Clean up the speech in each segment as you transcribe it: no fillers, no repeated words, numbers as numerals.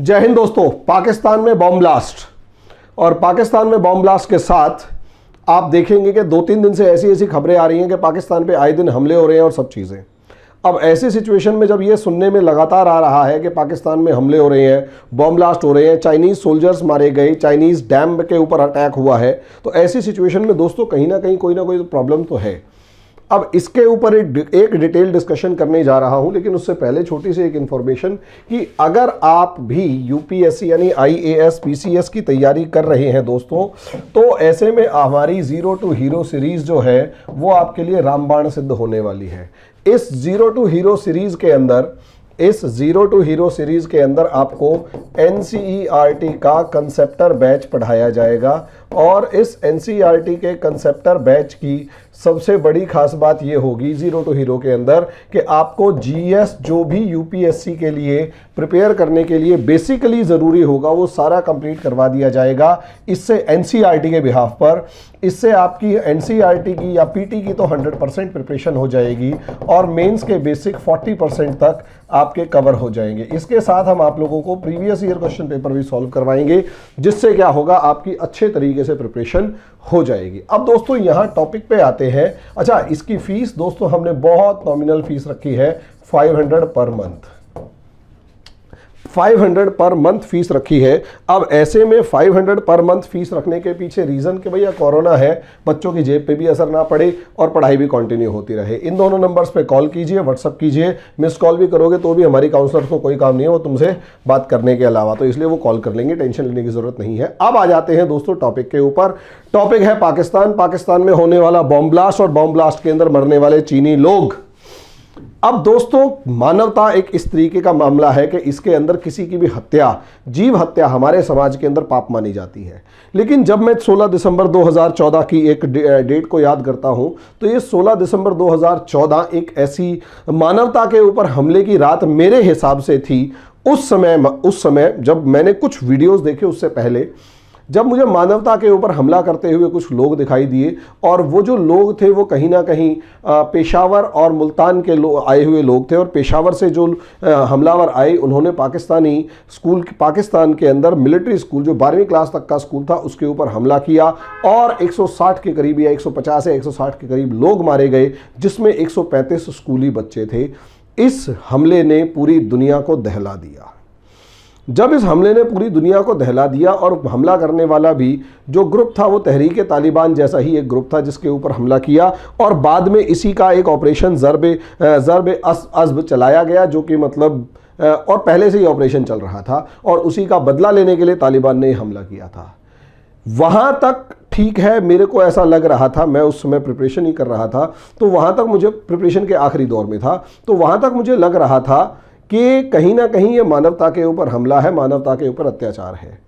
जय हिंद दोस्तों। पाकिस्तान में बॉम्ब ब्लास्ट और पाकिस्तान में बॉम्ब ब्लास्ट के साथ आप देखेंगे कि 2-3 दिन से ऐसी ऐसी खबरें आ रही हैं कि पाकिस्तान पे आए दिन हमले हो रहे हैं और सब चीज़ें। अब ऐसी सिचुएशन में जब ये सुनने में लगातार आ रहा है कि पाकिस्तान में हमले हो रहे हैं, बॉम्ब ब्लास्ट हो रहे हैं, चाइनीज़ सोल्जर्स मारे गए, चाइनीज़ डैम के ऊपर अटैक हुआ है, तो ऐसी सिचुएशन में दोस्तों कहीं ना कहीं कोई ना कोई प्रॉब्लम तो है। अब इसके ऊपर एक डिटेल डिस्कशन करने जा रहा हूं, लेकिन उससे पहले छोटी सी एक इंफॉर्मेशन कि अगर आप भी यूपीएससी यानी आईएएस पीसीएस की तैयारी कर रहे हैं दोस्तों, तो ऐसे में हमारी जीरो टू हीरो सीरीज जो है वो आपके लिए रामबाण सिद्ध होने वाली है। इस जीरो टू हीरो सीरीज के अंदर आपको एनसीईआरटी का कंसेप्टर बैच पढ़ाया जाएगा और इस एनसीईआरटी के कंसेप्टर बैच की सबसे बड़ी खास बात यह होगी जीरो टू हीरो के अंदर कि आपको जीएस जो भी यूपीएससी के लिए प्रिपेयर करने के लिए बेसिकली ज़रूरी होगा वो सारा कंप्लीट करवा दिया जाएगा। इससे एनसीईआरटी के बिहाफ पर इससे आपकी एनसीईआरटी की या पीटी की तो 100% प्रिपरेशन हो जाएगी और मेंस के बेसिक 40% तक आपके कवर हो जाएंगे। इसके साथ हम आप लोगों को प्रीवियस ईयर क्वेश्चन पेपर भी सॉल्व करवाएंगे, जिससे क्या होगा आपकी अच्छे तरीके से प्रिपरेशन हो जाएगी। अब दोस्तों यहाँ टॉपिक पे आते हैं। अच्छा, इसकी फीस दोस्तों हमने बहुत नॉमिनल फीस रखी है, 500 per month, 500 per month fees रखी है। अब ऐसे में 500 पर मंथ फीस रखने के पीछे रीजन कि भैया कोरोना है, बच्चों की जेब पे भी असर ना पड़े और पढ़ाई भी कंटिन्यू होती रहे। इन दोनों नंबर्स पे कॉल कीजिए, व्हाट्सअप कीजिए, मिस कॉल भी करोगे तो भी हमारी काउंसलर को कोई काम नहीं है वो तुमसे बात करने के अलावा, तो इसलिए वो कॉल कर लेंगे, टेंशन लेने की जरूरत नहीं है। अब आ जाते हैं दोस्तों टॉपिक के ऊपर। टॉपिक है पाकिस्तान में होने वाला बॉम्ब ब्लास्ट और बॉम्ब ब्लास्ट के अंदर मरने वाले चीनी लोग। अब दोस्तों मानवता एक इस तरीके का मामला है कि इसके अंदर किसी की भी हत्या, जीव हत्या हमारे समाज के अंदर पाप मानी जाती है। लेकिन जब मैं 16 दिसंबर 2014 की एक डेट को याद करता हूं, तो ये 16 दिसंबर 2014 एक ऐसी मानवता के ऊपर हमले की रात मेरे हिसाब से थी। उस समय जब मैंने कुछ वीडियोस देखे, उससे पहले जब मुझे मानवता के ऊपर हमला करते हुए कुछ लोग दिखाई दिए, और वो जो लोग थे वो कहीं ना कहीं पेशावर और मुल्तान के आए हुए लोग थे, और पेशावर से जो हमलावर आए उन्होंने पाकिस्तान के अंदर मिलिट्री स्कूल जो 12वीं क्लास तक का स्कूल था उसके ऊपर हमला किया और 160 के करीब या 150 या 160 के करीब लोग मारे गए, जिसमें 135 स्कूली बच्चे थे। इस हमले ने पूरी दुनिया को दहला दिया। जब इस हमले ने पूरी दुनिया को दहला दिया और हमला करने वाला भी जो ग्रुप था वो तहरीक तालिबान जैसा ही एक ग्रुप था जिसके ऊपर हमला किया, और बाद में इसी का एक ऑपरेशन ज़रब अज़्ब चलाया गया, जो कि मतलब और पहले से ही ऑपरेशन चल रहा था और उसी का बदला लेने के लिए तालिबान ने हमला किया था। वहाँ तक ठीक है, मेरे को ऐसा लग रहा था, मैं उस समय प्रिपरेशन ही कर रहा था, तो वहाँ तक मुझे प्रिपरेशन के आखिरी दौर में था, तो वहाँ तक मुझे लग रहा था कि कहीं ना कहीं ये मानवता के ऊपर हमला है, मानवता के ऊपर अत्याचार है।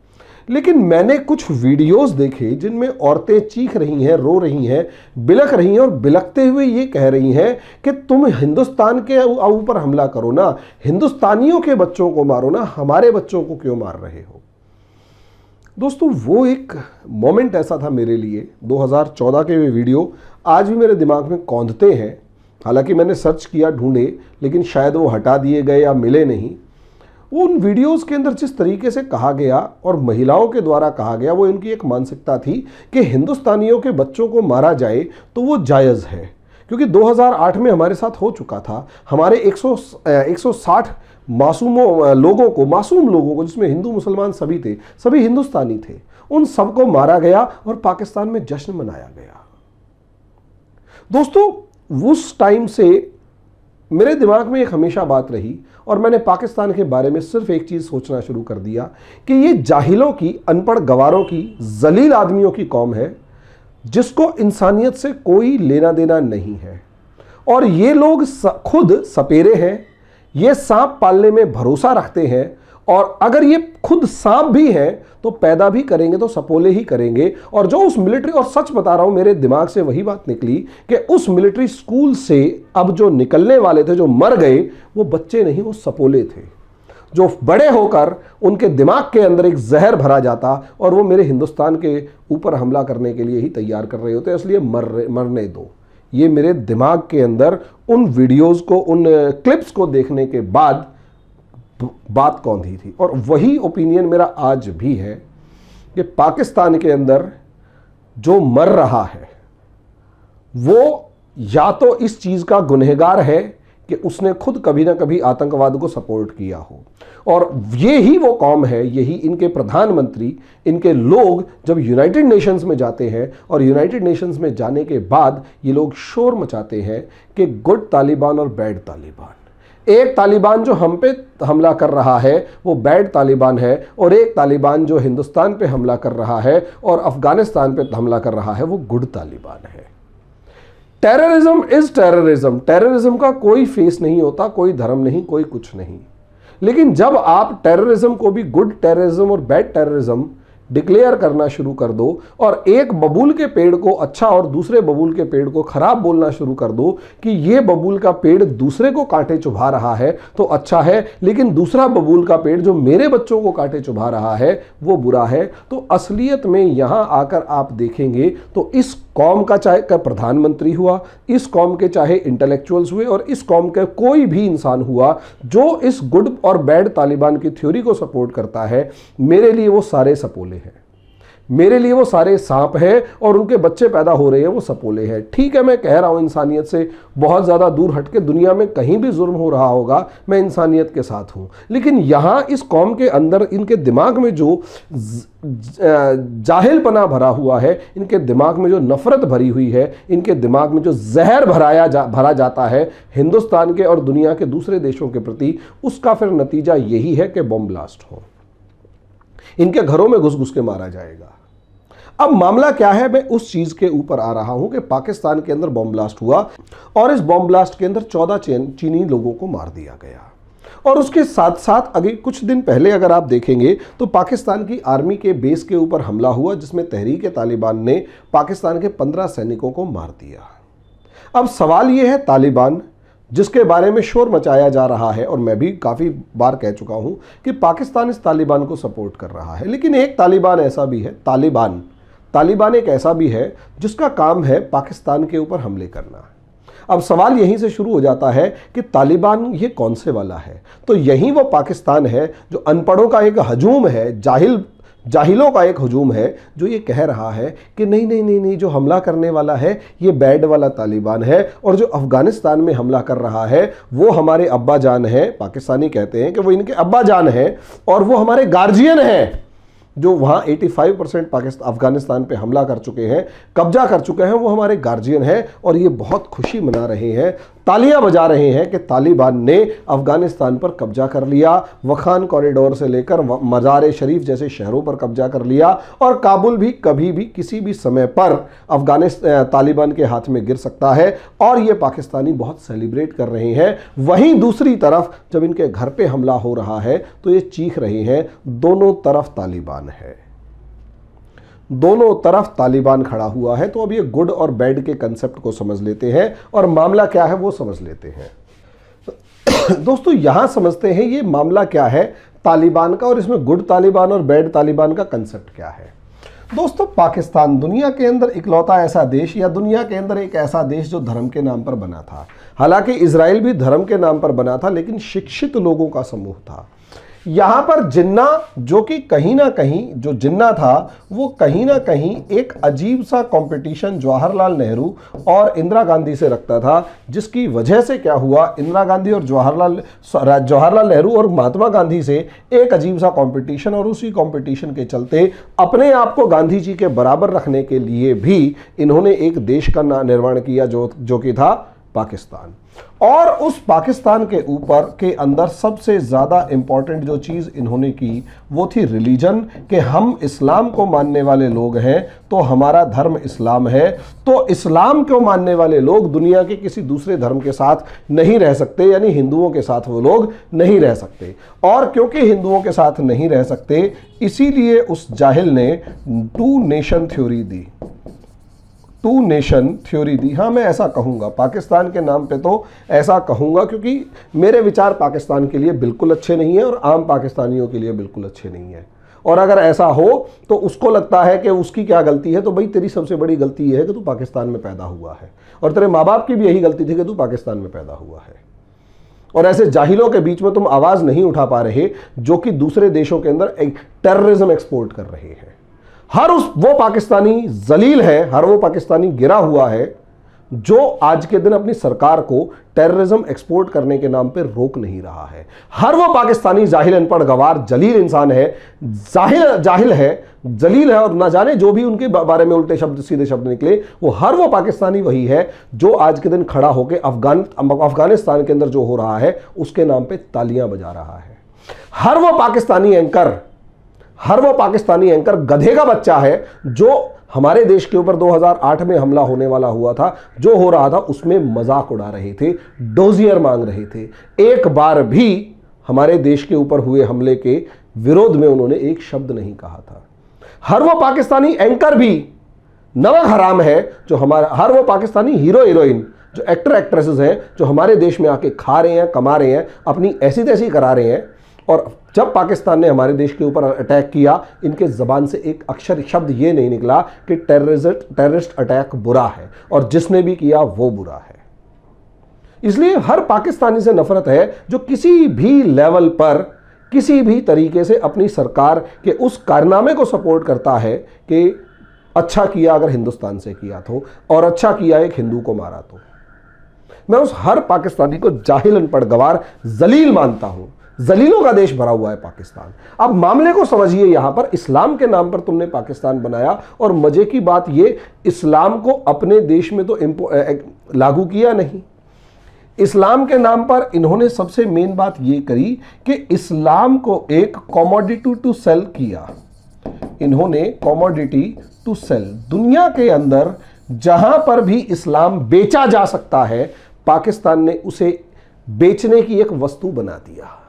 लेकिन मैंने कुछ वीडियोस देखे जिनमें औरतें चीख रही हैं, रो रही हैं, बिलख रही हैं और बिलखते हुए ये कह रही हैं कि तुम हिंदुस्तान के ऊपर हमला करो ना, हिंदुस्तानियों के बच्चों को मारो ना, हमारे बच्चों को क्यों मार रहे हो। दोस्तों वो एक मोमेंट ऐसा था मेरे लिए, 2014 के वे वीडियो आज भी मेरे दिमाग में कौंधते हैं। हालांकि मैंने सर्च किया, ढूंढे, लेकिन शायद वो हटा दिए गए या मिले नहीं। उन वीडियोस के अंदर जिस तरीके से कहा गया और महिलाओं के द्वारा कहा गया, वो इनकी एक मानसिकता थी कि हिंदुस्तानियों के बच्चों को मारा जाए तो वो जायज़ है, क्योंकि 2008 में हमारे साथ हो चुका था। हमारे 160 मासूम लोगों को, जिसमें हिंदू मुसलमान सभी थे, सभी हिंदुस्तानी थे, उन सबको मारा गया और पाकिस्तान में जश्न मनाया गया। दोस्तों उस टाइम से मेरे दिमाग में एक हमेशा बात रही और मैंने पाकिस्तान के बारे में सिर्फ एक चीज़ सोचना शुरू कर दिया कि ये जाहिलों की, अनपढ़ गवारों की, जलील आदमियों की कौम है जिसको इंसानियत से कोई लेना देना नहीं है, और ये लोग खुद सपेरे हैं, ये सांप पालने में भरोसा रखते हैं, और अगर ये खुद सांप भी हैं तो पैदा भी करेंगे तो सपोले ही करेंगे। और जो उस मिलिट्री, और सच बता रहा हूं मेरे दिमाग से वही बात निकली कि उस मिलिट्री स्कूल से अब जो निकलने वाले थे, जो मर गए, वो बच्चे नहीं, वो सपोले थे, जो बड़े होकर उनके दिमाग के अंदर एक जहर भरा जाता और वो मेरे हिंदुस्तान के ऊपर हमला करने के लिए ही तैयार कर रहे होते, इसलिए मरने दो। ये मेरे दिमाग के अंदर उन वीडियोज़ को, उन क्लिप्स को देखने के बाद बात कौंधी थी। और वही ओपिनियन मेरा आज भी है कि पाकिस्तान के अंदर जो मर रहा है वो या तो इस चीज का गुनहगार है कि उसने खुद कभी ना कभी आतंकवाद को सपोर्ट किया हो, और ये ही वो कौम है, यही इनके प्रधानमंत्री, इनके लोग जब यूनाइटेड नेशंस में जाते हैं और यूनाइटेड नेशंस में जाने के बाद ये लोग शोर मचाते हैं कि गुड तालिबान और बैड तालिबान। एक तालिबान जो हम पे हमला कर रहा है वो बैड तालिबान है, और एक तालिबान जो हिंदुस्तान पे हमला कर रहा है और अफगानिस्तान पे हमला कर रहा है वो गुड तालिबान है। Terrorism is terrorism. टेररिज्म का कोई फेस नहीं होता, कोई धर्म नहीं, कोई कुछ नहीं। लेकिन जब आप टेररिज्म को भी गुड टेररिज्म और बैड टेररिज्म डिक्लेयर करना शुरू कर दो और एक बबूल के पेड़ को अच्छा और दूसरे बबूल के पेड़ को खराब बोलना शुरू कर दो कि ये बबूल का पेड़ दूसरे को कांटे चुभा रहा है तो अच्छा है, लेकिन दूसरा बबूल का पेड़ जो मेरे बच्चों को कांटे चुभा रहा है वो बुरा है, तो असलियत में यहां आकर आप देखेंगे तो इस कौम का चाहे का प्रधानमंत्री हुआ, इस कौम के चाहे इंटेलेक्चुअल्स हुए और इस कौम के कोई भी इंसान हुआ जो इस गुड और बैड तालिबान की थ्योरी को सपोर्ट करता है, मेरे लिए वो सारे सपोले हैं, मेरे लिए वो सारे सांप हैं, और उनके बच्चे पैदा हो रहे हैं वो सपोले हैं। ठीक है, मैं कह रहा हूं इंसानियत से बहुत ज़्यादा दूर हटके दुनिया में कहीं भी जुर्म हो रहा होगा मैं इंसानियत के साथ हूं, लेकिन यहां इस कौम के अंदर इनके दिमाग में जो जाहिलपना भरा हुआ है, इनके दिमाग में जो नफरत भरी हुई है, इनके दिमाग में जो जहर भरा जाता है हिंदुस्तान के और दुनिया के दूसरे देशों के प्रति, उसका फिर नतीजा यही है कि बम ब्लास्ट हो, इनके घरों में घुस घुस के मारा जाएगा। अब मामला क्या है, मैं उस चीज के ऊपर आ रहा हूं कि पाकिस्तान के अंदर बम ब्लास्ट हुआ और इस बम ब्लास्ट के अंदर 14 चीनी लोगों को मार दिया गया, और उसके साथ साथ अभी कुछ दिन पहले अगर आप देखेंगे तो पाकिस्तान की आर्मी के बेस के ऊपर हमला हुआ जिसमें तहरीक तालिबान ने पाकिस्तान के 15 सैनिकों को मार दिया। अब सवाल यह है, तालिबान जिसके बारे में शोर मचाया जा रहा है, और मैं भी काफ़ी बार कह चुका हूं कि पाकिस्तान इस तालिबान को सपोर्ट कर रहा है, लेकिन एक तालिबान ऐसा भी है, तालिबान एक ऐसा भी है जिसका काम है पाकिस्तान के ऊपर हमले करना। अब सवाल यहीं से शुरू हो जाता है कि तालिबान ये कौन से वाला है, तो यही वो पाकिस्तान है जो अनपढ़ों का एक हजूम है, जाहिलों का एक हजूम है, जो ये कह रहा है कि नहीं नहीं नहीं नहीं, जो हमला करने वाला है ये बैड वाला तालिबान है, और जो अफगानिस्तान में हमला कर रहा है वो हमारे अब्बा जान है। पाकिस्तानी कहते हैं कि वो इनके अब्बा जान है और वो हमारे गार्जियन हैं, जो वहाँ 85% पाकिस्तान अफगानिस्तान पे हमला कर चुके हैं, कब्जा कर चुके हैं, वो हमारे गार्जियन हैं, और ये बहुत खुशी मना रहे हैं, तालियां बजा रहे हैं कि तालिबान ने अफगानिस्तान पर कब्जा कर लिया, वखान कॉरिडोर से लेकर मज़ार शरीफ जैसे शहरों पर कब्जा कर लिया, और काबुल भी कभी भी किसी भी समय पर तालिबान के हाथ में गिर सकता है, और ये पाकिस्तानी बहुत सेलिब्रेट कर रहे हैं। वहीं दूसरी तरफ जब इनके घर पे हमला हो रहा है तो ये चीख रहे हैं, दोनों तरफ तालिबान है, दोनों तरफ तालिबान खड़ा हुआ है। तो अब ये गुड और बैड के कंसेप्ट को समझ लेते हैं और मामला क्या है वो समझ लेते हैं। दोस्तों यहां समझते हैं ये मामला क्या है तालिबान का, और इसमें गुड तालिबान और बैड तालिबान का कंसेप्ट क्या है। दोस्तों पाकिस्तान दुनिया के अंदर इकलौता ऐसा देश, या दुनिया के अंदर एक ऐसा देश जो धर्म के नाम पर बना था। हालांकि इजराइल भी धर्म के नाम पर बना था, लेकिन शिक्षित लोगों का समूह था। यहां पर जिन्ना, जो कि कहीं ना कहीं जो जिन्ना था वो कहीं ना कहीं एक अजीब सा कंपटीशन जवाहरलाल नेहरू और इंदिरा गांधी से रखता था, जिसकी वजह से क्या हुआ, इंदिरा गांधी और जवाहरलाल नेहरू और महात्मा गांधी से एक अजीब सा कंपटीशन, और उसी कंपटीशन के चलते अपने आप को गांधी जी के बराबर रखने के लिए भी इन्होंने एक देश का निर्माण किया जो कि था पाकिस्तान। और उस पाकिस्तान के ऊपर के अंदर सबसे ज़्यादा इंपॉर्टेंट जो चीज़ इन्होंने की वो थी रिलीजन, कि हम इस्लाम को मानने वाले लोग हैं तो हमारा धर्म इस्लाम है, तो इस्लाम को मानने वाले लोग दुनिया के किसी दूसरे धर्म के साथ नहीं रह सकते, यानी हिंदुओं के साथ वो लोग नहीं रह सकते। और क्योंकि हिंदुओं के साथ नहीं रह सकते, इसीलिए उस जाहिल ने टू नेशन थ्योरी दी, टू नेशन थ्योरी दी। हाँ मैं ऐसा कहूँगा, पाकिस्तान के नाम पे तो ऐसा कहूँगा, क्योंकि मेरे विचार पाकिस्तान के लिए बिल्कुल अच्छे नहीं है और आम पाकिस्तानियों के लिए बिल्कुल अच्छे नहीं है। और अगर ऐसा हो तो उसको लगता है कि उसकी क्या गलती है, तो भाई तेरी सबसे बड़ी गलती यह है कि तू पाकिस्तान में पैदा हुआ है, और तेरे माँ बाप की भी यही गलती थी कि तू पाकिस्तान में पैदा हुआ है। और ऐसे जाहिलों के बीच में तुम आवाज नहीं उठा पा रहे जो कि दूसरे देशों के अंदर टेररिज्म एक्सपोर्ट कर रहे हैं। वो पाकिस्तानी जलील है, हर वो पाकिस्तानी गिरा हुआ है जो आज के दिन अपनी सरकार को टेररिज्म एक्सपोर्ट करने के नाम पे रोक नहीं रहा है। हर वो पाकिस्तानी जाहिल, अनपढ़, गवार, जलील इंसान है, जाहिल है, जलील है, और ना जाने जो भी उनके बारे में उल्टे शब्द सीधे शब्द निकले, वो हर वो पाकिस्तानी वही है जो आज के दिन खड़ा होकर अफगानिस्तान के अंदर जो हो रहा है उसके नाम पे तालियां बजा रहा है। हर वो पाकिस्तानी एंकर गधे का बच्चा है जो हमारे देश के ऊपर 2008 में हमला होने वाला हुआ था, जो हो रहा था उसमें मजाक उड़ा रहे थे, डोजियर मांग रहे थे। एक बार भी हमारे देश के ऊपर हुए हमले के विरोध में उन्होंने एक शब्द नहीं कहा था। हर वो पाकिस्तानी एंकर भी नमक हराम है जो हर वो पाकिस्तानी हीरो हीरोइन जो एक्टर एक्ट्रेसेस हैं जो हमारे देश में आके खा रहे हैं, कमा रहे हैं, अपनी ऐसी तैसी करा रहे हैं, और जब पाकिस्तान ने हमारे देश के ऊपर अटैक किया, इनके जबान से एक अक्षर शब्द ये नहीं निकला कि टेररिस्ट अटैक बुरा है और जिसने भी किया वो बुरा है। इसलिए हर पाकिस्तानी से नफरत है जो किसी भी लेवल पर किसी भी तरीके से अपनी सरकार के उस कारनामे को सपोर्ट करता है कि अच्छा किया अगर हिंदुस्तान से किया तो, और अच्छा किया एक हिंदू को मारा तो। मैं उस हर पाकिस्तानी को जाहिल, अनपढ़, गवार, जलील मानता हूं। जलीलों का देश भरा हुआ है पाकिस्तान। अब मामले को समझिए, यहां पर इस्लाम के नाम पर तुमने पाकिस्तान बनाया, और मजे की बात ये, इस्लाम को अपने देश में तो लागू किया नहीं। इस्लाम के नाम पर इन्होंने सबसे मेन बात ये करी कि इस्लाम को एक कमोडिटी टू सेल किया। इन्होंने कमोडिटी टू सेल, दुनिया के अंदर जहां पर भी इस्लाम बेचा जा सकता है, पाकिस्तान ने उसे बेचने की एक वस्तु बना दिया।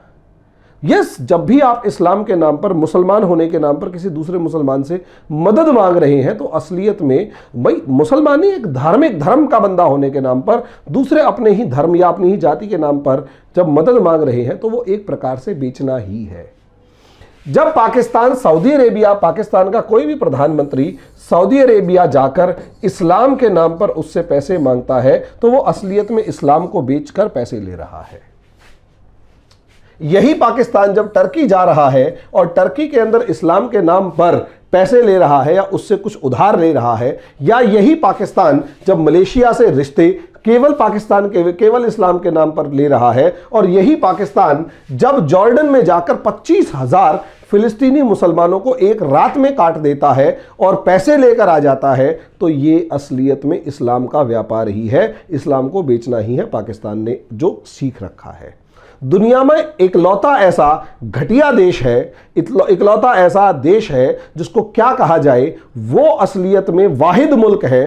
यस, जब भी आप इस्लाम के नाम पर, मुसलमान होने के नाम पर किसी दूसरे मुसलमान से मदद मांग रहे हैं, तो असलियत में भाई मुसलमानी एक धार्मिक धर्म का बंदा होने के नाम पर दूसरे अपने ही धर्म या अपनी ही जाति के नाम पर जब मदद मांग रहे हैं, तो वो एक प्रकार से बेचना ही है। जब सऊदी अरेबिया, पाकिस्तान का कोई भी प्रधानमंत्री सऊदी अरेबिया जाकर इस्लाम के नाम पर उससे पैसे मांगता है, तो वो असलियत में इस्लाम को बेचकर पैसे ले रहा है। यही पाकिस्तान जब टर्की जा रहा है और टर्की के अंदर इस्लाम के नाम पर पैसे ले रहा है या उससे कुछ उधार ले रहा है, या यही पाकिस्तान जब मलेशिया से रिश्ते केवल इस्लाम के नाम पर ले रहा है, और यही पाकिस्तान जब जॉर्डन में जाकर 25,000 फिलिस्तीनी मुसलमानों को एक रात में काट देता है और पैसे लेकर आ जाता है, तो ये असलियत में इस्लाम का व्यापार ही है, इस्लाम को बेचना ही है पाकिस्तान ने जो सीख रखा है। दुनिया में इकलौता ऐसा घटिया देश है, इकलौता ऐसा देश है जिसको क्या कहा जाए, वो असलियत में वाहिद मुल्क है,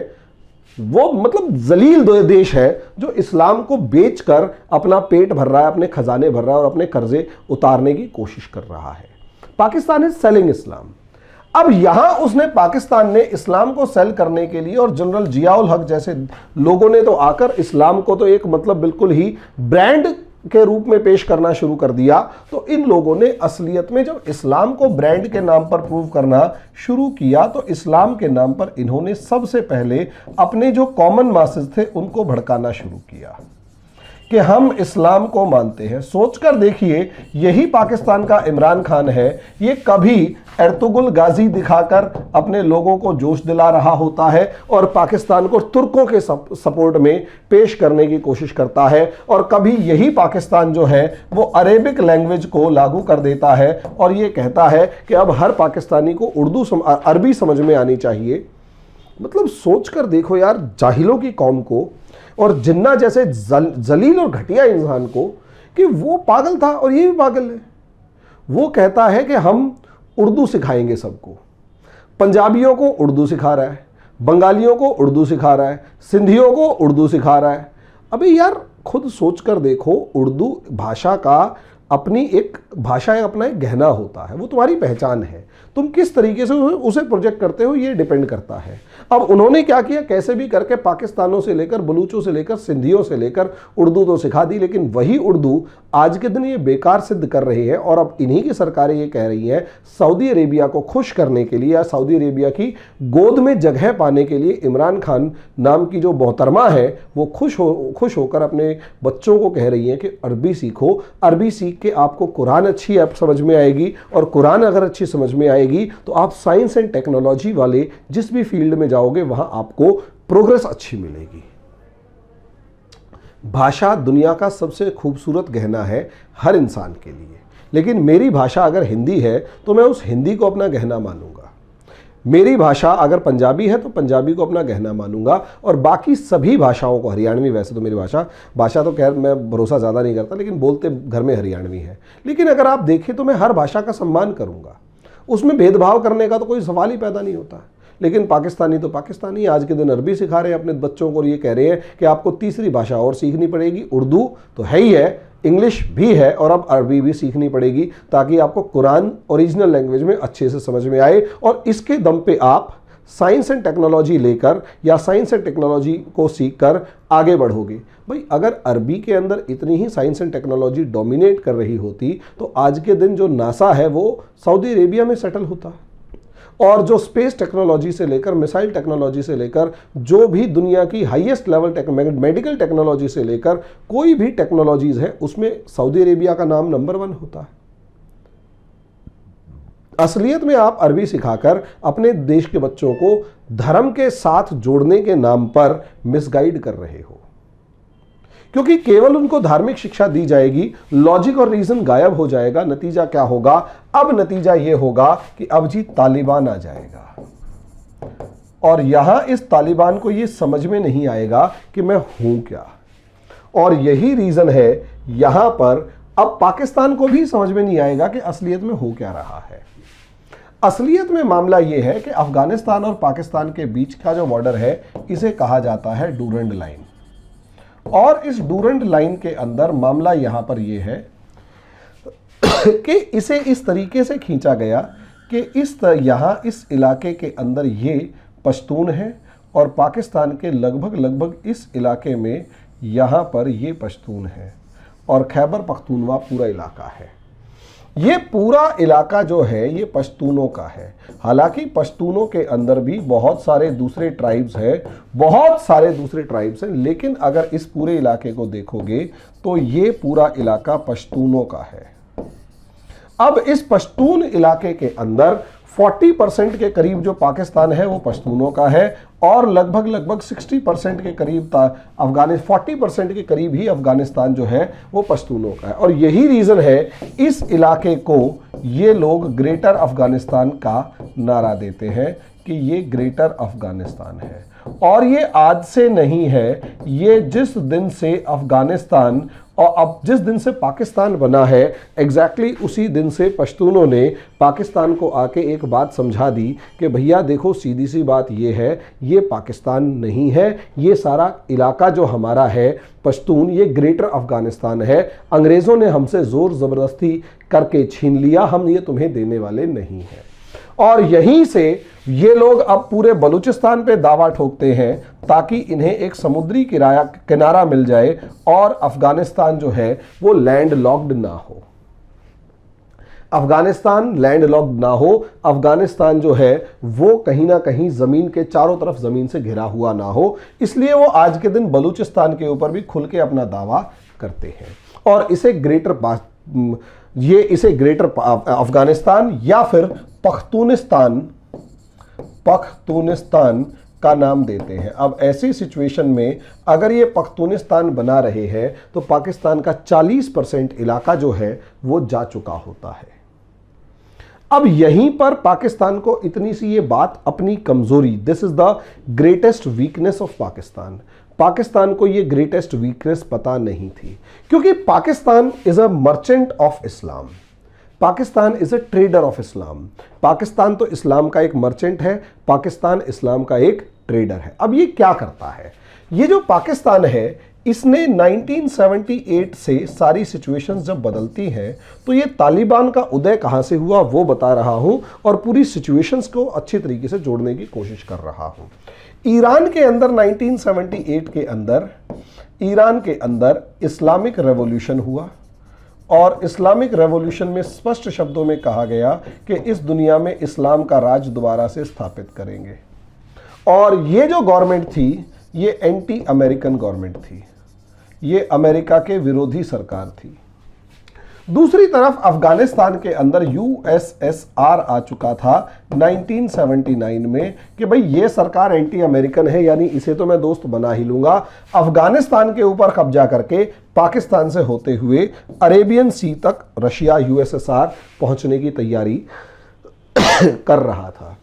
वो मतलब जलील देश है जो इस्लाम को बेचकर अपना पेट भर रहा है, अपने खजाने भर रहा है और अपने कर्जे उतारने की कोशिश कर रहा है। पाकिस्तान इज सेलिंग इस्लाम। अब यहां पाकिस्तान ने इस्लाम को सेल करने के लिए, और जनरल जियाउल हक जैसे लोगों ने तो आकर इस्लाम को तो एक मतलब बिल्कुल ही ब्रांड के रूप में पेश करना शुरू कर दिया। तो इन लोगों ने असलियत में जब इस्लाम को ब्रांड के नाम पर प्रूव करना शुरू किया, तो इस्लाम के नाम पर इन्होंने सबसे पहले अपने जो कॉमन मासेस थे उनको भड़काना शुरू किया कि हम इस्लाम को मानते हैं। सोचकर देखिए, यही पाकिस्तान का इमरान खान है, ये कभी एर्तुगरुल गाजी दिखाकर अपने लोगों को जोश दिला रहा होता है और पाकिस्तान को तुर्कों के सपोर्ट में पेश करने की कोशिश करता है, और कभी यही पाकिस्तान जो है वो अरेबिक लैंग्वेज को लागू कर देता है और ये कहता है कि अब हर पाकिस्तानी को अरबी समझ में आनी चाहिए। मतलब सोचकर देखो यार, जाहिलों की कौम को और जिन्ना जैसे जलील और घटिया इंसान को, कि वो पागल था और ये भी पागल है। वो कहता है कि हम उर्दू सिखाएंगे सबको, पंजाबियों को उर्दू सिखा रहा है, बंगालियों को उर्दू सिखा रहा है, सिंधियों को उर्दू सिखा रहा है। अबे यार खुद सोचकर देखो, उर्दू भाषा का अपनी एक भाषा अपना एक गहना होता है, वो तुम्हारी पहचान है, तुम किस तरीके से उसे प्रोजेक्ट करते हो ये डिपेंड करता है। अब उन्होंने क्या किया, कैसे भी करके पाकिस्तानों से लेकर, बलूचों से लेकर, सिंधियों से लेकर उर्दू तो सिखा दी, लेकिन वही उर्दू आज के दिन ये बेकार सिद्ध कर रही है। और अब इन्हीं की सरकारें ये कह रही हैं, सऊदी अरेबिया को खुश करने के लिए या सऊदी अरेबिया की गोद में जगह पाने के लिए इमरान खान नाम की जो मोहतरमा है वो खुश होकर अपने बच्चों को कह रही हैं कि अरबी सीखो, अरबी सीख के आपको कुरान अच्छी आप समझ में आएगी, और कुरान अगर अच्छी समझ में आएगी तो आप साइंस एंड टेक्नोलॉजी वाले जिस भी फील्ड में जाओगे वहां आपको प्रोग्रेस अच्छी मिलेगी। भाषा दुनिया का सबसे खूबसूरत गहना है हर इंसान के लिए, लेकिन मेरी भाषा अगर हिंदी है तो मैं उस हिंदी को अपना गहना मानूंगा। मेरी भाषा अगर पंजाबी है तो पंजाबी को अपना गहना मानूंगा, और बाकी सभी भाषाओं को, हरियाणवी वैसे तो मेरी भाषा तो खैर मैं भरोसा ज़्यादा नहीं करता, लेकिन बोलते घर में हरियाणवी है, लेकिन अगर आप देखें तो मैं हर भाषा का सम्मान करूंगा, उसमें भेदभाव करने का तो कोई सवाल ही पैदा नहीं होता। लेकिन पाकिस्तानी तो पाकिस्तानी, आज के दिन अरबी सिखा रहे हैं अपने बच्चों को, ये कह रहे हैं कि आपको तीसरी भाषा और सीखनी पड़ेगी, उर्दू तो है ही है, इंग्लिश भी है, और अब अरबी भी सीखनी पड़ेगी ताकि आपको कुरान ओरिजिनल लैंग्वेज में अच्छे से समझ में आए, और इसके दम पे आप साइंस एंड टेक्नोलॉजी लेकर या साइंस एंड टेक्नोलॉजी को सीखकर आगे बढ़ोगे। भाई अगर अरबी के अंदर इतनी ही साइंस एंड टेक्नोलॉजी डोमिनेट कर रही होती तो आज के दिन जो नासा है वो सऊदी अरेबिया में सेटल होता, और जो स्पेस टेक्नोलॉजी से लेकर, मिसाइल टेक्नोलॉजी से लेकर, जो भी दुनिया की हाईएस्ट लेवल मेडिकल टेक्नोलॉजी से लेकर कोई भी टेक्नोलॉजीज है उसमें सऊदी अरेबिया का नाम नंबर 1 होता है। असलियत में आप अरबी सिखाकर अपने देश के बच्चों को धर्म के साथ जोड़ने के नाम पर मिसगाइड कर रहे हो, क्योंकि केवल उनको धार्मिक शिक्षा दी जाएगी, लॉजिक और रीजन गायब हो जाएगा। नतीजा क्या होगा? अब नतीजा यह होगा कि अब जी तालिबान आ जाएगा, और यहां इस तालिबान को यह समझ में नहीं आएगा कि मैं हूं क्या, और यही रीजन है यहां पर अब पाकिस्तान को भी समझ में नहीं आएगा कि असलियत में हो क्या रहा है। असलियत में मामला यह है कि अफगानिस्तान और पाकिस्तान के बीच का जो बॉर्डर है इसे कहा जाता है डूरंड लाइन, और इस डूरंड लाइन के अंदर मामला यहां पर यह है कि इसे इस तरीके से खींचा गया कि यहां इस इलाके के अंदर ये पश्तून है, और पाकिस्तान के लगभग इस इलाके में यहां पर ये पश्तून है, और खैबर पख्तूनवा पूरा इलाका है। ये पूरा इलाका जो है ये पश्तूनों का है। हालांकि पश्तूनों के अंदर भी बहुत सारे दूसरे ट्राइब्स हैं, लेकिन अगर इस पूरे इलाके को देखोगे तो ये पूरा इलाका पश्तूनों का है। अब इस पश्तून इलाके के अंदर 40% के करीब जो पाकिस्तान है वो पश्तूनों का है, और लगभग 60% के करीब 40% के करीब ही अफगानिस्तान जो है वो पश्तूनों का है। और यही रीज़न है इस इलाके को ये लोग ग्रेटर अफगानिस्तान का नारा देते हैं कि ये ग्रेटर अफगानिस्तान है। और ये आज से नहीं है, ये जिस दिन से अफगानिस्तान और अब जिस दिन से पाकिस्तान बना है एग्जैक्टली उसी दिन से पश्तूनों ने पाकिस्तान को आके एक बात समझा दी कि भैया देखो सीधी सी बात ये है, ये पाकिस्तान नहीं है, ये सारा इलाका जो हमारा है पश्तून ये ग्रेटर अफगानिस्तान है। अंग्रेज़ों ने हमसे ज़ोर ज़बरदस्ती करके छीन लिया, हम ये तुम्हें देने वाले नहीं हैं। और यहीं से ये लोग अब पूरे बलूचिस्तान पे दावा ठोकते हैं ताकि इन्हें एक समुद्री किनारा मिल जाए और अफगानिस्तान जो है वो लैंड लॉक्ड ना हो। अफगानिस्तान लैंड लॉक्ड ना हो, अफगानिस्तान जो है वो कहीं ना कहीं ज़मीन के चारों तरफ ज़मीन से घिरा हुआ ना हो, इसलिए वो आज के दिन बलूचिस्तान के ऊपर भी खुल के अपना दावा करते हैं। और इसे ग्रेटर अफगानिस्तान या फिर पख्तूनिस्तान का नाम देते हैं। अब ऐसी सिचुएशन में अगर ये पख्तूनिस्तान बना रहे हैं तो पाकिस्तान का 40% इलाका जो है वो जा चुका होता है। अब यहीं पर पाकिस्तान को इतनी सी ये बात अपनी कमजोरी, this is the greatest weakness of Pakistan को ये ग्रेटेस्ट वीकनेस पता नहीं थी, क्योंकि Pakistan is a merchant of Islam, Pakistan is a trader of Islam. Pakistan तो इस्लाम का एक मर्चेंट है, पाकिस्तान इस्लाम का एक ट्रेडर है। अब ये क्या करता है, ये जो पाकिस्तान है इसने 1978 से सारी सिचुएशंस जब बदलती हैं तो ये तालिबान का उदय कहां से हुआ वो बता रहा हूं और पूरी सिचुएशंस को अच्छी तरीके से जोड़ने की कोशिश कर रहा हूं। ईरान के अंदर 1978 के अंदर ईरान के अंदर इस्लामिक रेवोल्यूशन हुआ और इस्लामिक रेवोल्यूशन में स्पष्ट शब्दों में कहा गया कि इस दुनिया में इस्लाम का राज दोबारा से स्थापित करेंगे। और ये जो गवर्नमेंट थी ये एंटी अमेरिकन गवर्नमेंट थी, ये अमेरिका के विरोधी सरकार थी। दूसरी तरफ अफगानिस्तान के अंदर यूएसएसआर आ चुका था 1979 में कि भाई ये सरकार एंटी अमेरिकन है, यानी इसे तो मैं दोस्त बना ही लूंगा। अफगानिस्तान के ऊपर कब्जा करके पाकिस्तान से होते हुए अरेबियन सी तक रशिया यूएसएसआर पहुंचने की तैयारी कर रहा था।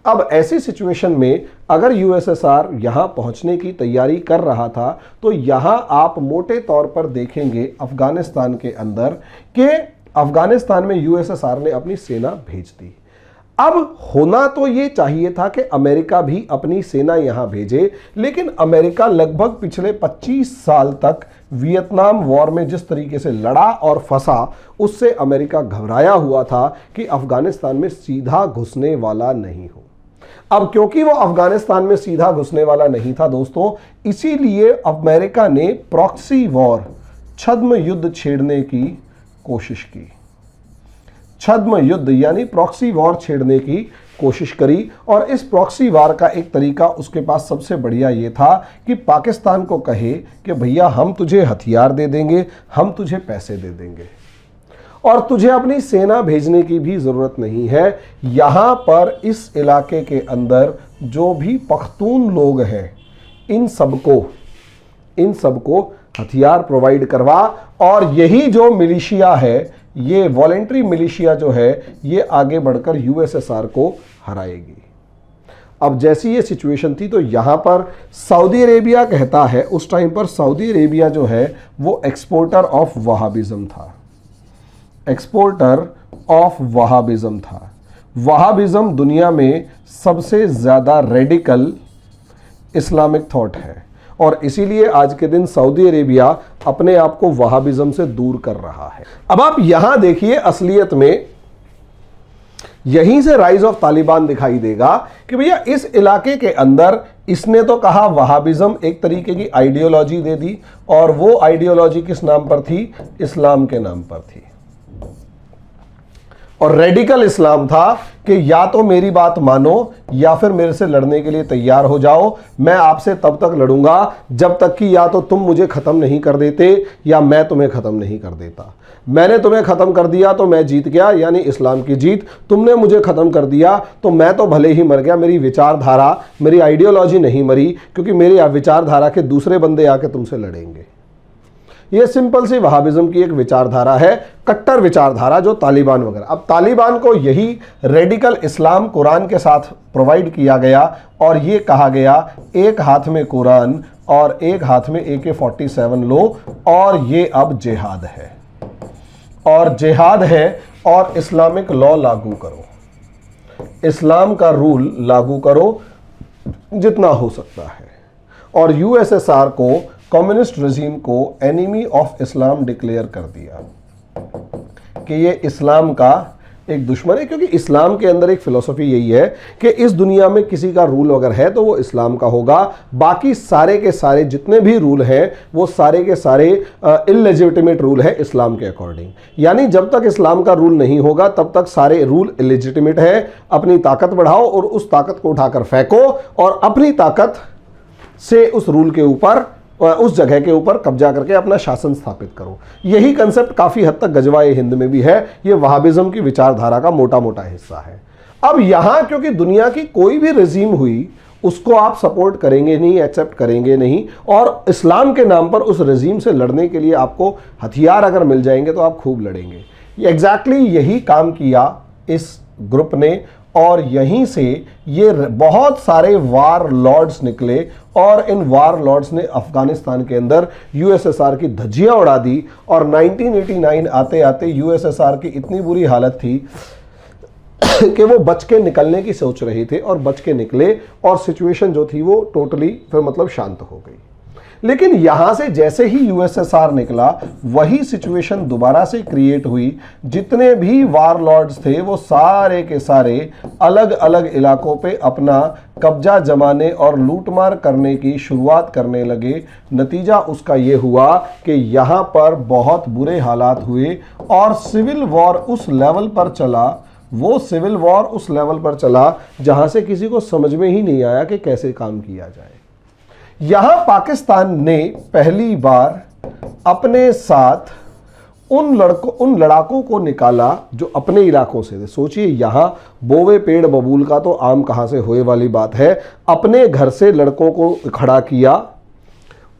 अब ऐसी सिचुएशन में अगर यूएसएसआर यहां पहुंचने की तैयारी कर रहा था तो यहां आप मोटे तौर पर देखेंगे अफगानिस्तान के अंदर कि अफगानिस्तान में यूएसएसआर ने अपनी सेना भेज दी। अब होना तो ये चाहिए था कि अमेरिका भी अपनी सेना यहां भेजे, लेकिन अमेरिका लगभग पिछले 25 साल तक वियतनाम वॉर में जिस तरीके से लड़ा और फंसा, उससे अमेरिका घबराया हुआ था कि अफगानिस्तान में सीधा घुसने वाला नहीं हो। अब क्योंकि वो अफगानिस्तान में सीधा घुसने वाला नहीं था दोस्तों, इसीलिए अमेरिका ने प्रॉक्सी वॉर, छद्म युद्ध छेड़ने की कोशिश की। छद्म युद्ध यानी प्रॉक्सी वॉर छेड़ने की कोशिश करी और इस प्रॉक्सी वॉर का एक तरीका उसके पास सबसे बढ़िया ये था कि पाकिस्तान को कहे कि भैया हम तुझे हथियार दे देंगे, हम तुझे पैसे दे देंगे और तुझे अपनी सेना भेजने की भी जरूरत नहीं है। यहां पर इस इलाके के अंदर जो भी पख्तून लोग हैं इन सबको हथियार प्रोवाइड करवा और यही जो मिलिशिया है, ये वॉलेंट्री मिलिशिया जो है, ये आगे बढ़कर यूएसएसआर को हराएगी। अब जैसी ये सिचुएशन थी तो यहां पर सऊदी अरेबिया कहता है, उस टाइम पर सऊदी अरेबिया जो है वो एक्सपोर्टर ऑफ वहाबिज्म था, एक्सपोर्टर ऑफ वहाबिज्म था। वहाबिज्म दुनिया में सबसे ज़्यादा रेडिकल इस्लामिक थॉट है और इसीलिए आज के दिन सऊदी अरेबिया अपने आप को वहाबिज्म से दूर कर रहा है। अब आप यहां देखिए, असलियत में यहीं से राइज ऑफ तालिबान दिखाई देगा कि भैया इस इलाके के अंदर इसने तो कहा वहाबिज्म एक तरीके की आइडियोलॉजी दे दी और वो आइडियोलॉजी किस नाम पर थी? इस्लाम के नाम पर थी। और रेडिकल इस्लाम था कि या तो मेरी बात मानो या फिर मेरे से लड़ने के लिए तैयार हो जाओ। मैं आपसे तब तक लड़ूंगा जब तक कि या तो तुम मुझे खत्म नहीं कर देते या मैं तुम्हें खत्म नहीं कर देता। मैंने तुम्हें खत्म कर दिया तो मैं जीत गया, यानी इस्लाम की जीत। तुमने मुझे खत्म कर दिया तो मैं तो भले ही मर गया, मेरी विचारधारा, मेरी आइडियोलॉजी नहीं मरी, क्योंकि मेरी विचारधारा के दूसरे बंदे आके तुमसे लड़ेंगे। ये सिंपल सी वहाबिज्म की एक विचारधारा है, कट्टर विचारधारा, जो तालिबान वगैरह। अब तालिबान को यही रेडिकल इस्लाम कुरान के साथ प्रोवाइड किया गया और ये कहा गया एक हाथ में कुरान और एक हाथ में AK-47 लो और ये अब जिहाद है, और जिहाद है और इस्लामिक लॉ लागू करो, इस्लाम का रूल लागू करो जितना हो सकता है। और यूएसएसआर को, कम्युनिस्ट रजीम को एनिमी ऑफ इस्लाम डिक्लेयर कर दिया कि ये इस्लाम का एक दुश्मन है, क्योंकि इस्लाम के अंदर एक फिलॉसफी यही है कि इस दुनिया में किसी का रूल अगर है तो वो इस्लाम का होगा। बाकी सारे के सारे जितने भी रूल हैं वो सारे के सारे इलेजिटिमेट रूल है इस्लाम के अकॉर्डिंग। यानी जब तक इस्लाम का रूल नहीं होगा तब तक सारे रूल इलेजिटिमेट है। अपनी ताकत बढ़ाओ और उस ताकत को उठाकर फेंको और अपनी ताकत से उस रूल के ऊपर, उस जगह के ऊपर कब्जा करके अपना शासन स्थापित करो। यही कंसेप्ट काफी हद तक गजवाए हिंद में भी है। ये वहाबिज्म की विचारधारा का मोटा मोटा हिस्सा है। अब यहां क्योंकि दुनिया की कोई भी रजीम हुई उसको आप सपोर्ट करेंगे नहीं, एक्सेप्ट करेंगे नहीं, और इस्लाम के नाम पर उस रजीम से लड़ने के लिए आपको हथियार अगर मिल जाएंगे तो आप खूब लड़ेंगे। एग्जैक्टली यही काम किया इस ग्रुप ने और यहीं से ये बहुत सारे वार लॉर्ड्स निकले और इन वार लॉर्ड्स ने अफगानिस्तान के अंदर यूएसएसआर की धज्जियां उड़ा दी। और 1989 आते आते यूएसएसआर की इतनी बुरी हालत थी कि वो बच के निकलने की सोच रहे थे और बच के निकले और सिचुएशन जो थी वो टोटली फिर मतलब शांत हो गई। लेकिन यहां से जैसे ही यूएसएसआर निकला वही सिचुएशन दोबारा से क्रिएट हुई। जितने भी वारलॉर्ड्स थे वो सारे के सारे अलग अलग इलाकों पे अपना कब्जा जमाने और लूटमार करने की शुरुआत करने लगे। नतीजा उसका ये हुआ कि यहां पर बहुत बुरे हालात हुए और सिविल वॉर उस लेवल पर चला, वो सिविल वॉर उस लेवल पर चला जहां से किसी को समझ में ही नहीं आया कि कैसे काम किया जाए। यहां पाकिस्तान ने पहली बार अपने साथ उन लड़ाकों को निकाला जो अपने इलाकों से थे। सोचिए, यहां बोवे पेड़ बबूल का तो आम कहां से होए वाली बात है। अपने घर से लड़कों को खड़ा किया,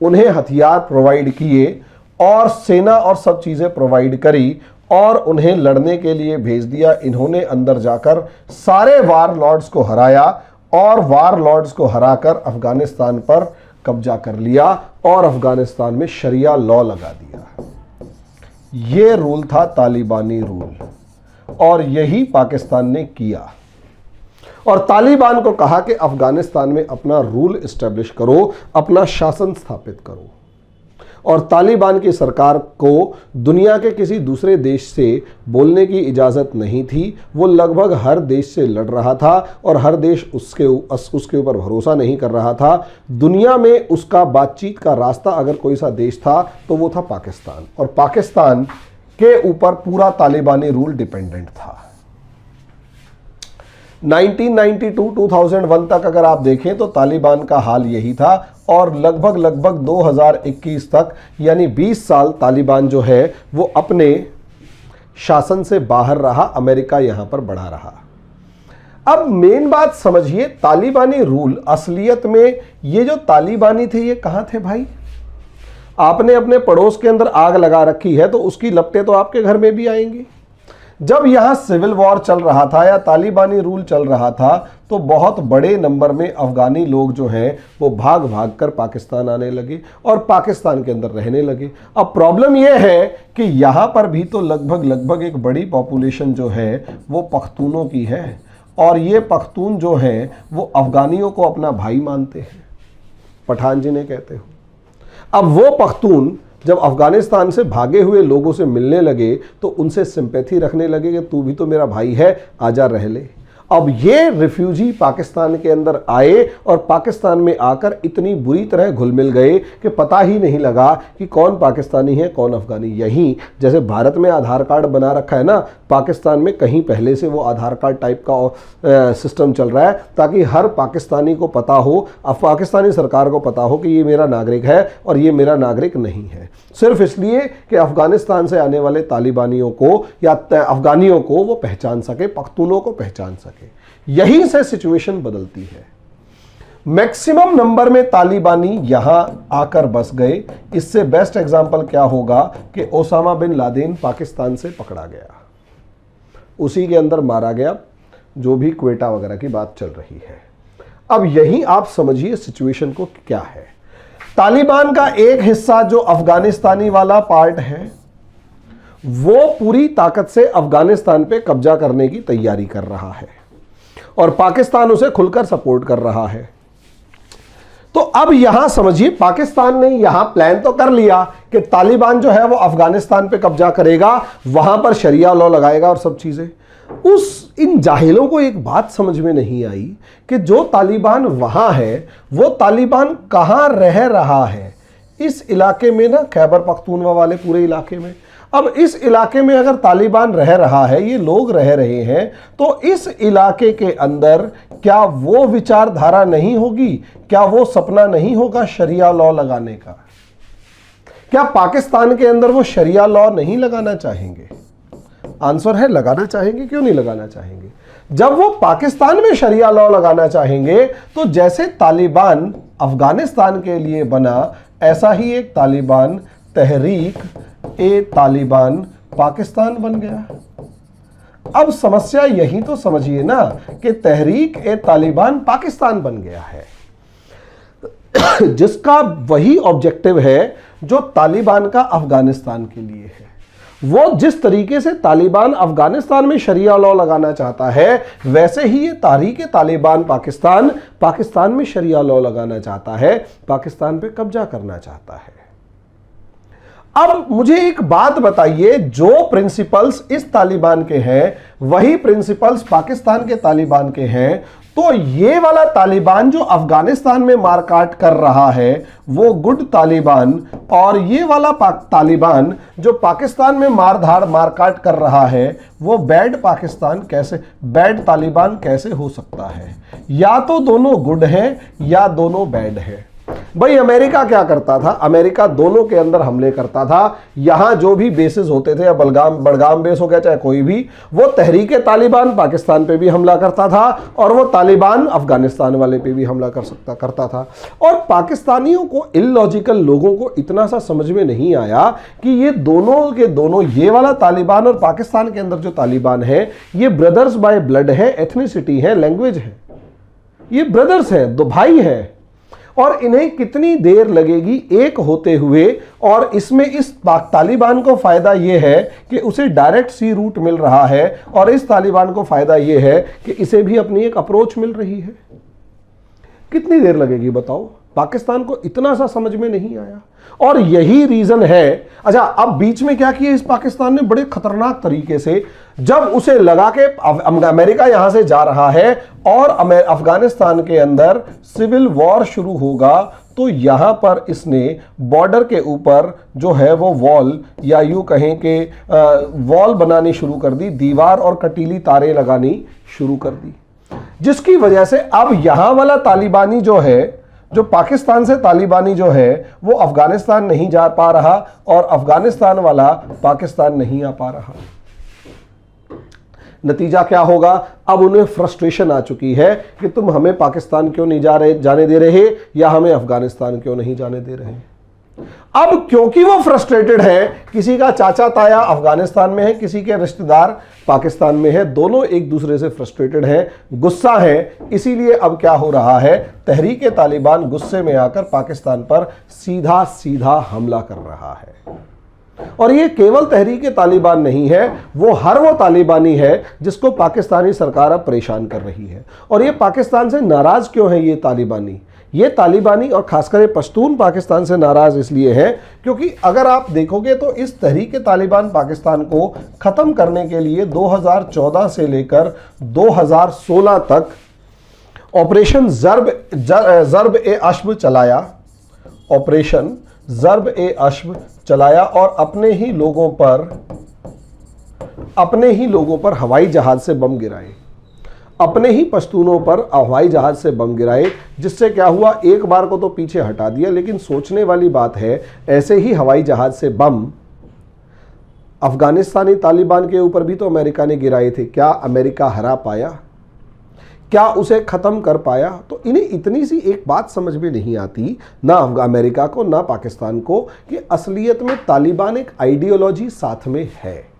उन्हें हथियार प्रोवाइड किए और सेना और सब चीजें प्रोवाइड करी और उन्हें लड़ने के लिए भेज दिया। इन्होंने अंदर जाकर सारे वारलॉर्ड्स को हराया और वारलॉर्ड्स को हराकर अफगानिस्तान पर कब्जा कर लिया और अफगानिस्तान में शरिया लॉ लगा दिया। यह रूल था तालिबानी रूल और यही पाकिस्तान ने किया। और तालिबान को कहा कि अफगानिस्तान में अपना रूल एस्टेब्लिश करो, अपना शासन स्थापित करो। और तालिबान की सरकार को दुनिया के किसी दूसरे देश से बोलने की इजाज़त नहीं थी। वो लगभग हर देश से लड़ रहा था और हर देश उसके ऊपर भरोसा नहीं कर रहा था। दुनिया में उसका बातचीत का रास्ता अगर कोई सा देश था तो वो था पाकिस्तान, और पाकिस्तान के ऊपर पूरा तालिबानी रूल डिपेंडेंट था। 1992-2001 तक अगर आप देखें तो तालिबान का हाल यही था और लगभग 2021 तक यानी 20 साल तालिबान जो है वो अपने शासन से बाहर रहा, अमेरिका यहां पर बढ़ा रहा। अब मेन बात समझिए, तालिबानी रूल असलियत में ये जो तालिबानी थे ये कहां थे भाई? आपने अपने पड़ोस के अंदर आग लगा रखी है तो उसकी लपटें तो आपके घर में भी आएंगी। जब यहां सिविल वॉर चल रहा था या तालिबानी रूल चल रहा था तो बहुत बड़े नंबर में अफगानी लोग जो हैं वो भाग भाग कर पाकिस्तान आने लगे और पाकिस्तान के अंदर रहने लगे। अब प्रॉब्लम यह है कि यहां पर भी तो लगभग एक बड़ी पॉपुलेशन जो है वो पख्तूनों की है और ये पख्तून जो हैं वो अफगानियों को अपना भाई मानते हैं, पठान जिन्हें कहते हो। अब वो पख्तून जब अफगानिस्तान से भागे हुए लोगों से मिलने लगे तो उनसे सिंपैथी रखने लगे कि तू भी तो मेरा भाई है, आजा रह ले। अब ये रिफ्यूजी पाकिस्तान के अंदर आए और पाकिस्तान में आकर इतनी बुरी तरह घुल मिल गए कि पता ही नहीं लगा कि कौन पाकिस्तानी है कौन अफगानी। यहीं जैसे भारत में आधार कार्ड बना रखा है ना, पाकिस्तान में कहीं पहले से वो आधार कार्ड टाइप का सिस्टम चल रहा है ताकि हर पाकिस्तानी को पता हो, पाकिस्तानी सरकार को पता हो कि ये मेरा नागरिक है और ये मेरा नागरिक नहीं है, सिर्फ इसलिए कि अफगानिस्तान से आने वाले तालिबानियों को या अफगानियों को वो पहचान सके, पख्तूनों को पहचान सके। यहीं से सिचुएशन बदलती है। मैक्सिमम नंबर में तालिबानी यहां आकर बस गए। इससे बेस्ट एग्जांपल क्या होगा कि ओसामा बिन लादेन पाकिस्तान से पकड़ा गया, उसी के अंदर मारा गया, जो भी क्वेटा वगैरह की बात चल रही है। अब यहीं आप समझिए सिचुएशन को क्या है। तालिबान का एक हिस्सा जो अफगानिस्तानी वाला पार्ट है वो पूरी ताकत से अफगानिस्तान पे कब्जा करने की तैयारी कर रहा है और पाकिस्तान उसे खुलकर सपोर्ट कर रहा है। तो अब यहां समझिए, पाकिस्तान ने यहां प्लान तो कर लिया कि तालिबान जो है वो अफगानिस्तान पे कब्जा करेगा, वहां पर शरिया लॉ लगाएगा और सब चीजें। इन जाहिलों को एक बात समझ में नहीं आई कि जो तालिबान वहां है वो तालिबान कहां रह रहा है। इस इलाके में ना, खैबर पख्तूनवा वाले पूरे इलाके में। अब इस इलाके में अगर तालिबान रह रहा है, ये लोग रह रहे हैं, तो इस इलाके के अंदर क्या वो विचारधारा नहीं होगी, क्या वो सपना नहीं होगा शरिया लॉ लगाने का? क्या पाकिस्तान के अंदर वो शरिया लॉ नहीं लगाना चाहेंगे? आंसर है लगाना चाहेंगे। क्यों नहीं लगाना चाहेंगे? जब वो पाकिस्तान में शरिया लॉ लगाना चाहेंगे तो जैसे तालिबान अफगानिस्तान के लिए बना, ऐसा ही एक तालिबान तहरीक ए तालिबान पाकिस्तान बन गया। अब समस्या यही तो समझिए ना कि तहरीक ए तालिबान पाकिस्तान बन गया है जिसका वही ऑब्जेक्टिव है जो तालिबान का अफगानिस्तान के लिए है। वो जिस तरीके से तालिबान अफगानिस्तान में शरिया लॉ लगाना चाहता है, वैसे ही ये तहरीक तालिबान पाकिस्तान में शरिया लॉ लगाना चाहता है, पाकिस्तान पे कब्जा करना चाहता है। अब मुझे एक बात बताइए, जो प्रिंसिपल्स इस तालिबान के हैं वही प्रिंसिपल्स पाकिस्तान के तालिबान के हैं, तो ये वाला तालिबान जो अफगानिस्तान में मारकाट कर रहा है वो गुड तालिबान, और ये वाला तालिबान जो पाकिस्तान में मारकाट कर रहा है वो बैड तालिबान कैसे हो सकता है? या तो दोनों गुड हैं या दोनों बैड हैं। भाई अमेरिका क्या करता था? अमेरिका दोनों के अंदर हमले करता था। यहां जो भी बेसिस होते थे, या बड़गाम बेस हो गया चाहे कोई भी, वो तहरीक तालिबान पाकिस्तान पे भी हमला करता था और वो तालिबान अफगानिस्तान वाले पे भी हमला करता था। और पाकिस्तानियों को, इलॉजिकल लोगों को इतना सा समझ में नहीं आया कि ये दोनों के दोनों, ये वाला तालिबान और पाकिस्तान के अंदर जो तालिबान है, ये ब्रदर्स बाय ब्लड है, एथनिसिटी है, लैंग्वेज है, ये ब्रदर्स हैं, दो भाई हैं। और इन्हें कितनी देर लगेगी एक होते हुए, और इसमें इस तालिबान को फायदा यह है कि उसे डायरेक्ट सी रूट मिल रहा है, और इस तालिबान को फायदा यह है कि इसे भी अपनी एक अप्रोच मिल रही है। कितनी देर लगेगी बताओ? पाकिस्तान को इतना सा समझ में नहीं आया, और यही रीजन है। अच्छा, अब बीच में क्या किया इस पाकिस्तान ने? बड़े खतरनाक तरीके से, जब उसे लगा कि अमेरिका यहां से जा रहा है और अफगानिस्तान के अंदर सिविल वॉर शुरू होगा, तो यहां पर इसने बॉर्डर के ऊपर जो है वो वॉल, या यूं कहें कि वॉल बनानी शुरू कर दी, दीवार और कटीली तारें लगानी शुरू कर दी, जिसकी वजह से अब यहां वाला तालिबानी जो है, जो पाकिस्तान से तालिबानी जो है, वो अफगानिस्तान नहीं जा पा रहा, और अफगानिस्तान वाला पाकिस्तान नहीं आ पा रहा। नतीजा क्या होगा? अब उन्हें फ्रस्ट्रेशन आ चुकी है कि तुम हमें पाकिस्तान क्यों नहीं जाने दे रहे, या हमें अफगानिस्तान क्यों नहीं जाने दे रहे। अब क्योंकि वो फ्रस्ट्रेटेड है, किसी का चाचा ताया अफगानिस्तान में है, किसी के रिश्तेदार पाकिस्तान में है, दोनों एक दूसरे से फ्रस्ट्रेटेड हैं, गुस्सा है। इसीलिए अब क्या हो रहा है? तहरीक तालिबान गुस्से में आकर पाकिस्तान पर सीधा सीधा हमला कर रहा है। और ये केवल तहरीक तालिबान नहीं है, वो हर वो तालिबानी है जिसको पाकिस्तानी सरकार अब परेशान कर रही है। और ये पाकिस्तान से नाराज क्यों है? ये तालिबानी और खासकर पश्तून पाकिस्तान से नाराज इसलिए है क्योंकि अगर आप देखोगे तो इस तहरीक तालिबान पाकिस्तान को खत्म करने के लिए 2014 से लेकर 2016 तक ऑपरेशन ज़र्ब-ए-अश्ब चलाया, और अपने ही लोगों पर हवाई जहाज से बम गिराए, अपने ही पश्तूनों पर हवाई जहाज से बम गिराए, जिससे क्या हुआ? एक बार को तो पीछे हटा दिया, लेकिन सोचने वाली बात है, ऐसे ही हवाई जहाज से बम अफगानिस्तानी तालिबान के ऊपर भी तो अमेरिका ने गिराए थे। क्या अमेरिका हरा पाया? क्या उसे खत्म कर पाया? तो इन्हें इतनी सी एक बात समझ में नहीं आती, ना अमेरिका को ना पाकिस्तान को, कि असलियत में तालिबान एक आइडियोलॉजी साथ में है।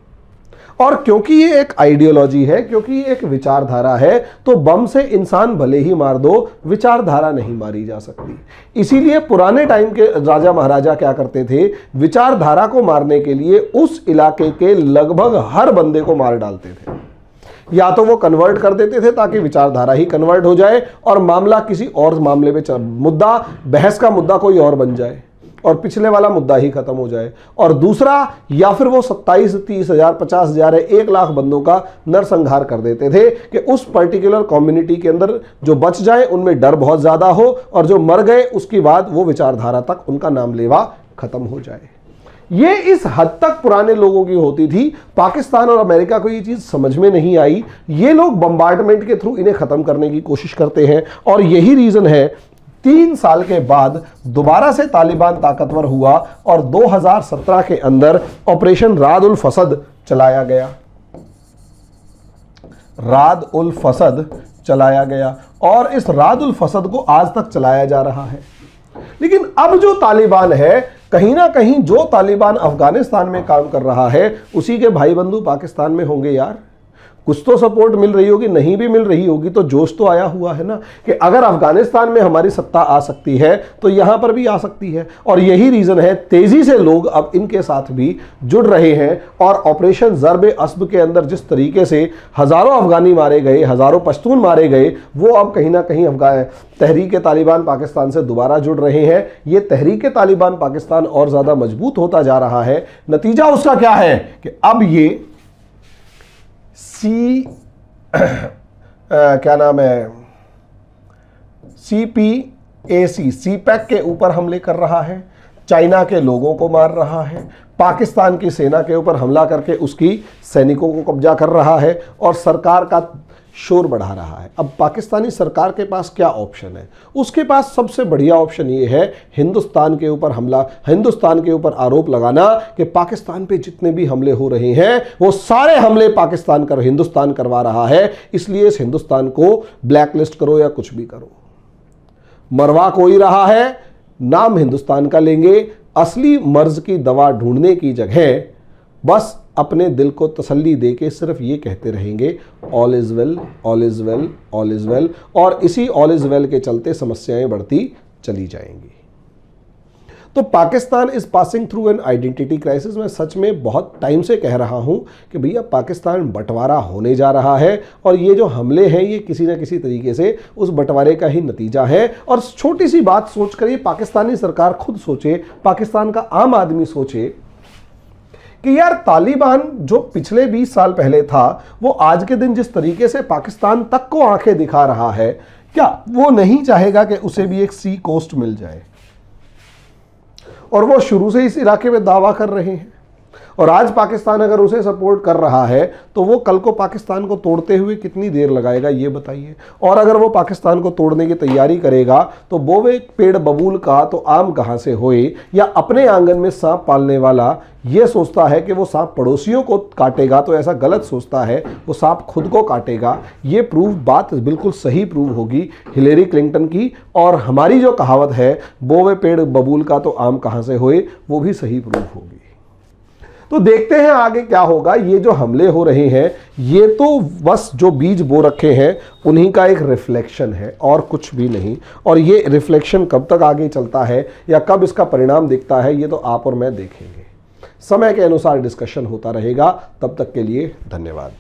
और क्योंकि ये एक आइडियोलॉजी है, क्योंकि ये एक विचारधारा है, तो बम से इंसान भले ही मार दो, विचारधारा नहीं मारी जा सकती। इसीलिए पुराने टाइम के राजा महाराजा क्या करते थे? विचारधारा को मारने के लिए उस इलाके के लगभग हर बंदे को मार डालते थे। या तो वो कन्वर्ट कर देते थे ताकि विचारधारा ही कन्वर्ट हो जाए और मामला किसी और मामले में बहस का मुद्दा कोई और बन जाए और पिछले वाला मुद्दा ही खत्म हो जाए। और दूसरा, या फिर वो 27, 30 हजार, 50 हजार, 1 लाख बंदों का नरसंहार कर देते थे कि उस पर्टिकुलर कम्युनिटी के अंदर जो बच जाए उनमें डर बहुत ज्यादा हो, और जो मर गए उसके बाद वो विचारधारा तक उनका नाम लेवा खत्म हो जाए। ये इस हद तक पुराने लोगों की होती थी। पाकिस्तान और अमेरिका को ये चीज समझ में नहीं आई। ये लोग बम्बार्डमेंट के थ्रू इन्हें खत्म करने की कोशिश करते हैं, और यही रीजन है 3 साल के बाद दोबारा से तालिबान ताकतवर हुआ और 2017 के अंदर ऑपरेशन राद-उल-फसद चलाया गया। और इस राद-उल-फसद को आज तक चलाया जा रहा है। लेकिन अब जो तालिबान है, कहीं ना कहीं जो तालिबान अफगानिस्तान में काम कर रहा है, उसी के भाई बंधु पाकिस्तान में होंगे यार। कुछ तो सपोर्ट मिल रही होगी, नहीं भी मिल रही होगी तो जोश तो आया हुआ है ना कि अगर अफगानिस्तान में हमारी सत्ता आ सकती है तो यहां पर भी आ सकती है। और यही रीजन है तेजी से लोग अब इनके साथ भी जुड़ रहे हैं। और ऑपरेशन ज़र्ब अस्ब के अंदर जिस तरीके से हजारों अफगानी मारे गए, हजारों पश्तून मारे गए, वो अब कहीं ना कहीं तहरीक तालिबान पाकिस्तान से दोबारा जुड़ रहे हैं। ये तहरीक तालिबान पाकिस्तान और ज्यादा मजबूत होता जा रहा है। नतीजा उसका क्या है कि अब ये क्या नाम है, CPAC CPEC के ऊपर हमले कर रहा है, चाइना के लोगों को मार रहा है, पाकिस्तान की सेना के ऊपर हमला करके उसकी सैनिकों को कब्जा कर रहा है और सरकार का शोर बढ़ा रहा है। अब पाकिस्तानी सरकार के पास क्या ऑप्शन है? उसके पास सबसे बढ़िया ऑप्शन ये है हिंदुस्तान के ऊपर हमला, हिंदुस्तान के ऊपर आरोप लगाना कि पाकिस्तान पे जितने भी हमले हो रहे हैं वो सारे हमले हिंदुस्तान करवा रहा है, इसलिए इस हिंदुस्तान को ब्लैकलिस्ट करो या कुछ भी करो। मरवा कोई रहा है, नाम हिंदुस्तान का लेंगे, असली मर्ज की दवा ढूंढने की जगह बस अपने दिल को तसल्ली देके सिर्फ ये कहते रहेंगे all is well, all is well, all is well, और इसी ऑल इज वेल के चलते समस्याएं बढ़ती चली जाएंगी। तो Pakistan is passing through an identity crisis. मैं सच में बहुत टाइम से कह रहा हूं कि भैया पाकिस्तान बंटवारा होने जा रहा है और ये जो हमले हैं ये किसी ना किसी तरीके से उस बंटवारे का ही नतीजा है। और छोटी सी बात सोचकर ये पाकिस्तानी सरकार खुद सोचे, पाकिस्तान का आम आदमी सोचे कि यार तालिबान जो पिछले 20 साल पहले था वो आज के दिन जिस तरीके से पाकिस्तान तक को आंखें दिखा रहा है, क्या वो नहीं चाहेगा कि उसे भी एक सी कोस्ट मिल जाए? और वो शुरू से इस इलाके में दावा कर रहे हैं और आज पाकिस्तान अगर उसे सपोर्ट कर रहा है तो वो कल को पाकिस्तान को तोड़ते हुए कितनी देर लगाएगा ये बताइए। और अगर वो पाकिस्तान को तोड़ने की तैयारी करेगा तो बोवे पेड़ बबूल का तो आम कहां से होए, या अपने आंगन में सांप पालने वाला ये सोचता है कि वो सांप पड़ोसियों को काटेगा तो ऐसा गलत सोचता है, वो सांप खुद को काटेगा। ये बात बिल्कुल सही प्रूव होगी हिलेरी क्लिंटन की, और हमारी जो कहावत है बोवे पेड़ बबूल का तो आम कहां से होए, वो भी सही प्रूव होगी। तो देखते हैं आगे क्या होगा। ये जो हमले हो रहे हैं ये तो बस जो बीज बो रखे हैं उन्हीं का एक रिफ्लेक्शन है और कुछ भी नहीं। और ये रिफ्लेक्शन कब तक आगे चलता है या कब इसका परिणाम दिखता है ये तो आप और मैं देखेंगे। समय के अनुसार डिस्कशन होता रहेगा। तब तक के लिए धन्यवाद।